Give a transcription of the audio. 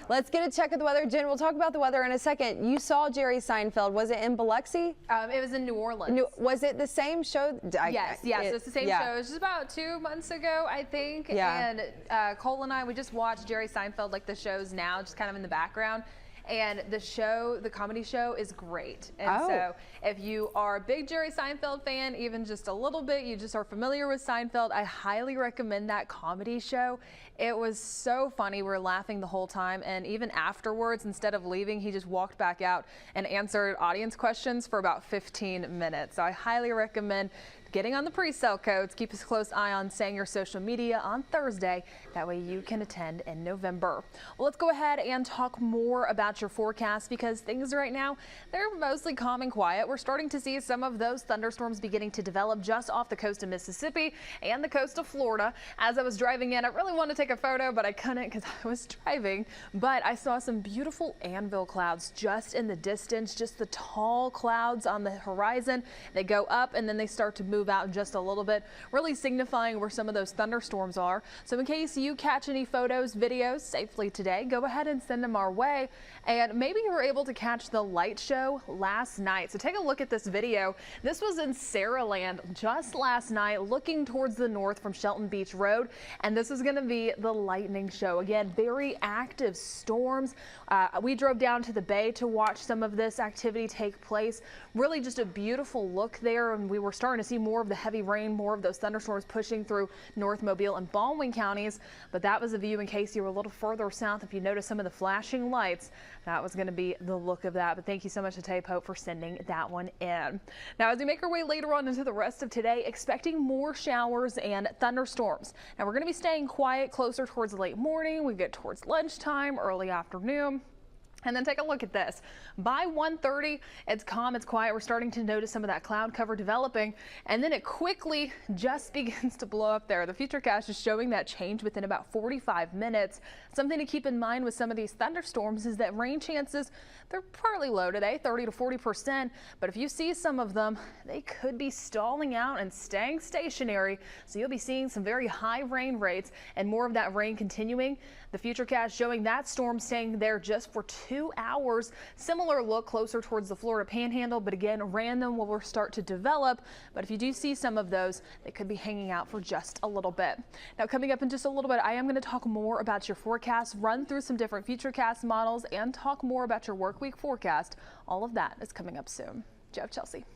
Let's get a check of the weather. Jen, we'll talk about the weather in a second. You saw Jerry Seinfeld. Was it in Biloxi? It was in New Orleans. Was it the same show? Yes, it's the same show. It was just about 2 months ago, I think. Yeah. And Cole and I, we just watched Jerry Seinfeld, like the shows now, just kind of in the background. And the comedy show is great. And so if you are a big Jerry Seinfeld fan, even just a little bit, you just are familiar with Seinfeld, I highly recommend that comedy show. It was so funny. We were laughing the whole time. And even afterwards, instead of leaving, he just walked back out and answered audience questions for about 15 minutes. So I highly recommend getting on the pre-sale codes. Keep a close eye on Sanger social media on Thursday. That way you can attend in November. Well, let's go ahead and talk more about your forecast because things right now, they're mostly calm and quiet. We're starting to see some of those thunderstorms beginning to develop just off the coast of Mississippi and the coast of Florida. As I was driving in, I really wanted to take a photo, but I couldn't because I was driving. But I saw some beautiful anvil clouds just in the distance, just the tall clouds on the horizon. They go up and then they start to move out just a little bit, really signifying where some of those thunderstorms are. So in case you catch any photos, videos safely today, go ahead and send them our way. And maybe you were able to catch the light show last night. So take a look at this video. This was in Saraland just last night, looking towards the north from Shelton Beach Road. And this is going to be the lightning show. Again, very active storms. We drove down to the bay to watch some of this activity take place. Really just a beautiful look there. And we were starting to see more of the heavy rain, more of those thunderstorms pushing through North Mobile and Baldwin counties. But that was a view in case you were a little further south. If you notice some of the flashing lights, that was going to be the look of that. But thank you so much to Tay Pope for sending that one in. Now, as we make our way later on into the rest of today, expecting more showers and thunderstorms. Now, we're going to be staying quiet closer towards late morning. We get towards lunchtime, early afternoon. And then take a look at this. By 1:30, it's calm, it's quiet. We're starting to notice some of that cloud cover developing, and then it quickly just begins to blow up there. The Futurecast is showing that change within about 45 minutes. Something to keep in mind with some of these thunderstorms is that rain chances, they're partly low today, 30 to 40%. But if you see some of them, they could be stalling out and staying stationary. So you'll be seeing some very high rain rates and more of that rain continuing. The Futurecast showing that storm staying there just for 2 hours. Similar look closer towards the Florida Panhandle, but again, random will start to develop. But if you do see some of those, they could be hanging out for just a little bit. Now, coming up in just a little bit, I am going to talk more about your forecast, run through some different Futurecast models, and talk more about your work week forecast. All of that is coming up soon. Jeff, Chelsea.